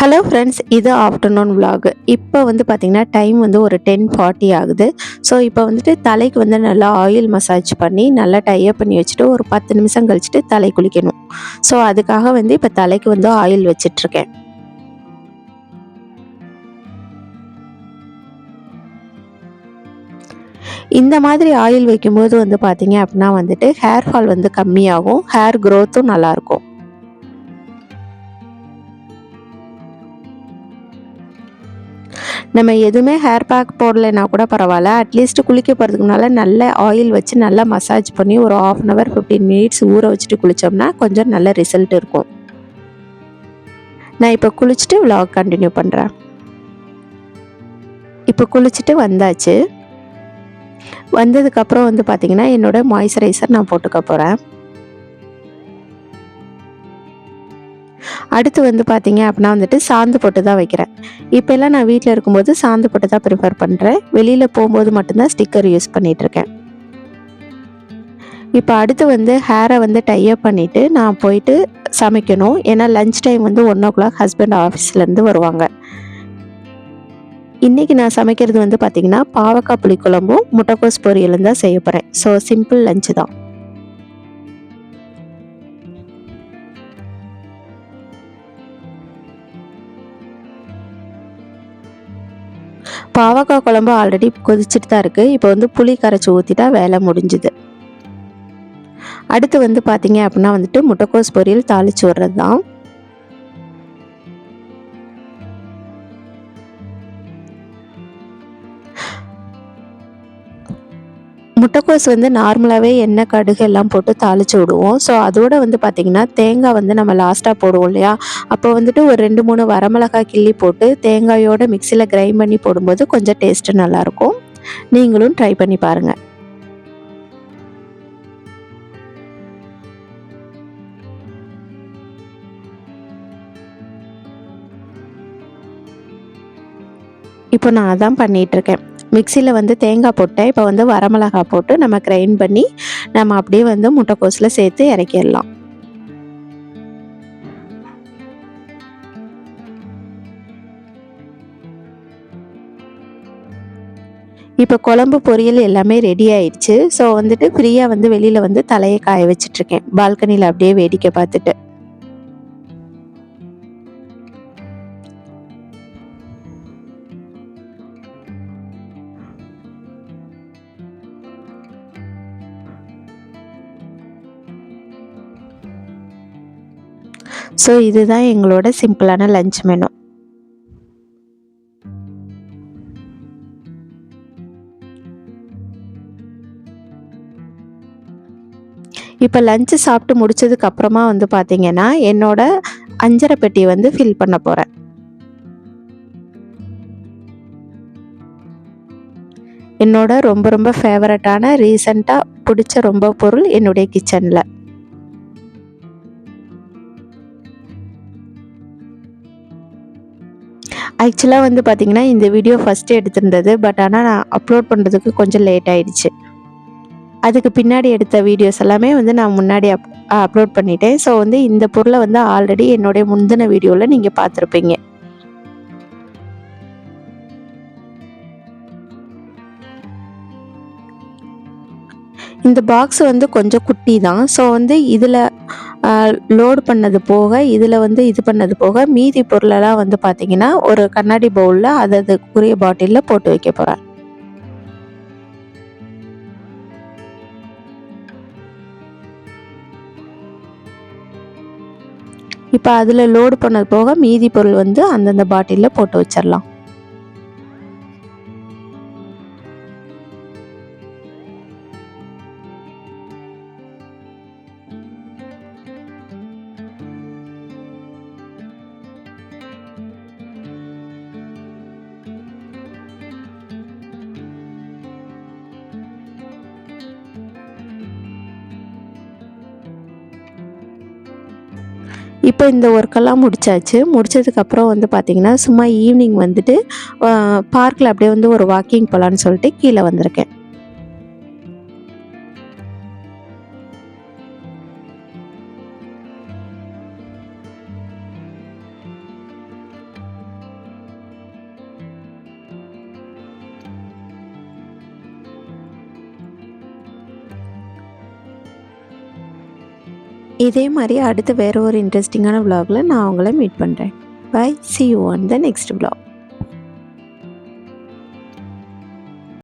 Hello friends, இது afternoon vlog. இப்போ வந்து பார்த்தீங்கன்னா டைம் வந்து ஒரு 10:40 ஆகுது. ஸோ இப்போ வந்துட்டு தலைக்கு வந்து நல்லா ஆயில் மசாஜ் பண்ணி நல்லா டையப் பண்ணி வச்சுட்டு ஒரு 10 நிமிஷம் கழிச்சுட்டு தலை குளிக்கணும். ஸோ அதுக்காக வந்து இப்போ தலைக்கு வந்து ஆயில் வச்சிட்ருக்கேன். இந்த மாதிரி ஆயில் வைக்கும்போது வந்து பார்த்தீங்க அப்படின்னா வந்துட்டு ஹேர் ஃபால் வந்து கம்மியாகும், ஹேர் க்ரோத்தும் நல்லாயிருக்கும். நம்ம எதுவுமே ஹேர் பேக் போடலைன்னா கூட பரவாயில்ல, அட்லீஸ்ட் குளிக்க போகிறதுக்கு முன்னால் நல்ல ஆயில் வச்சு நல்லா மசாஜ் பண்ணி ஒரு 1/2 அன் ஹவர் 15 மினிட்ஸ் ஊற வச்சுட்டு குளித்தோம்னா கொஞ்சம் நல்ல ரிசல்ட் இருக்கும். நான் இப்போ குளிச்சுட்டு vlog கண்டினியூ பண்ணுறேன். இப்போ குளிச்சுட்டு வந்தாச்சு. வந்ததுக்கப்புறம் வந்து பார்த்திங்கன்னா என்னோடய மாய்ஸ்சரைசர் நான் போட்டுக்க போகிறேன். அடுத்து வந்து பார்த்தீங்க அப்படின்னா வந்துட்டு சாந்து பொட்டு தான் வைக்கிறேன். இப்போல்லாம் நான் வீட்டில் இருக்கும்போது சாந்து பொட்டு தான் ப்ரிஃபர் பண்ணுறேன். வெளியில் போகும்போது மட்டும்தான் ஸ்டிக்கர் யூஸ் பண்ணிகிட்ருக்கேன். இப்போ அடுத்து வந்து ஹேரை வந்து டையப் பண்ணிவிட்டு நான் போயிட்டு சமைக்கணும். ஏன்னா லஞ்ச் டைம் வந்து 1:00 ஹஸ்பண்ட் ஆஃபீஸ்லேருந்து வருவாங்க. இன்றைக்கி நான் சமைக்கிறது வந்து பார்த்திங்கன்னா பாவக்காய் புளிக்குழம்பும் முட்டைக்கோஸ் பொரியலும் தான் செய்ய போகிறேன். ஸோ சிம்பிள் லஞ்சு தான். பாவக்காய் குழம்பு ஆல்ரெடி கொதிச்சுட்டு தான் இருக்குது. இப்போ வந்து புளி கரைச்சி ஊற்றிட்டா வேலை முடிஞ்சுது. அடுத்து வந்து பார்த்தீங்க அப்படின்னா வந்துட்டு முட்டைக்கோஸ் பொரியல் தாளிச்சு விடுறது தான். முட்டைக்கோஸ் வந்து நார்மலாகவே எண்ணெய் கடுகு எல்லாம் போட்டு தாளித்து விடுவோம். ஸோ அதோடு வந்து பார்த்திங்கன்னா தேங்காய் வந்து நம்ம லாஸ்ட்டாக போடுவோம் இல்லையா, அப்போ வந்துட்டு ஒரு 2-3 வரமிளகாய் கிள்ளி போட்டு தேங்காயோட மிக்சியில் கிரைண்ட் பண்ணி போடும்போது கொஞ்சம் டேஸ்ட்டு நல்லாயிருக்கும். நீங்களும் ட்ரை பண்ணி பாருங்கள். இப்போ நான் அதான் பண்ணிகிட்ருக்கேன். மிக்சியில் வந்து தேங்காய் போட்டேன். இப்போ வந்து வரமிளகாய் போட்டு நம்ம கிரைண்ட் பண்ணி நம்ம அப்படியே வந்து முட்டைக்கோஸில் சேர்த்து இறக்கிடலாம். இப்போ குழம்பு பொரியல் எல்லாமே ரெடி ஆயிடுச்சு. ஸோ வந்துட்டு ஃப்ரீயாக வந்து வெளியில் வந்து தலையை காய வச்சிட்ருக்கேன், பால்கனியில் அப்படியே வேடிக்கை பார்த்துட்டு. ஸோ இதுதான் எங்களோட சிம்பிளான லஞ்ச் மெனு. இப்போ லஞ்சு சாப்பிட்டு முடிச்சதுக்கு அப்புறமா வந்து பார்த்தீங்கன்னா என்னோட அஞ்சரை பெட்டி வந்து ஃபில் பண்ண போகிறேன். என்னோட ரொம்ப ரொம்ப ஃபேவரட்டான ரீசெண்டாக பிடிச்ச ரொம்ப பொருள் என்னுடைய கிச்சனில். ஆக்சுவலாக வந்து பார்த்திங்கன்னா இந்த வீடியோ ஃபஸ்ட்டு எடுத்திருந்தது. பட் ஆனால் நான் அப்லோட் பண்ணுறதுக்கு கொஞ்சம் லேட் ஆகிடுச்சு. அதுக்கு பின்னாடி எடுத்த வீடியோஸ் எல்லாமே வந்து நான் முன்னாடி அப்லோட் பண்ணிட்டேன். ஸோ வந்து இந்த பொருளை வந்து ஆல்ரெடி என்னுடைய முந்தின வீடியோவில் நீங்கள் பார்த்துருப்பீங்க. இந்த பாக்ஸ் வந்து கொஞ்சம் குட்டி தான். ஸோ வந்து இதில் லோடு பண்ணது போக, இதில் வந்து இது பண்ணது போக மீதி பொருளெல்லாம் வந்து பார்த்திங்கன்னா ஒரு கண்ணாடி பவுலில் அதுக்குரிய பாட்டிலில் போட்டு வைக்க போகிறேன். இப்போ அதில் லோடு பண்ணது போக மீதி பொருள் வந்து அந்தந்த பாட்டிலில் போட்டு வச்சிடலாம். இப்போ இந்த ஒர்க்கெல்லாம் முடிச்சாச்சு. முடிச்சதுக்கப்புறம் வந்து பார்த்திங்கன்னா சும்மா ஈவினிங் வந்துட்டு பார்க்கில் அப்படியே வந்து ஒரு வாக்கிங் போகலான்னு சொல்லிட்டு கீழே வந்திருக்கேன். இதே மாதிரி அடுத்து வேறு ஒரு இன்ட்ரெஸ்டிங்கான vlogல நான் உங்களை மீட் பண்ணுறேன். By. See you on the next vlog.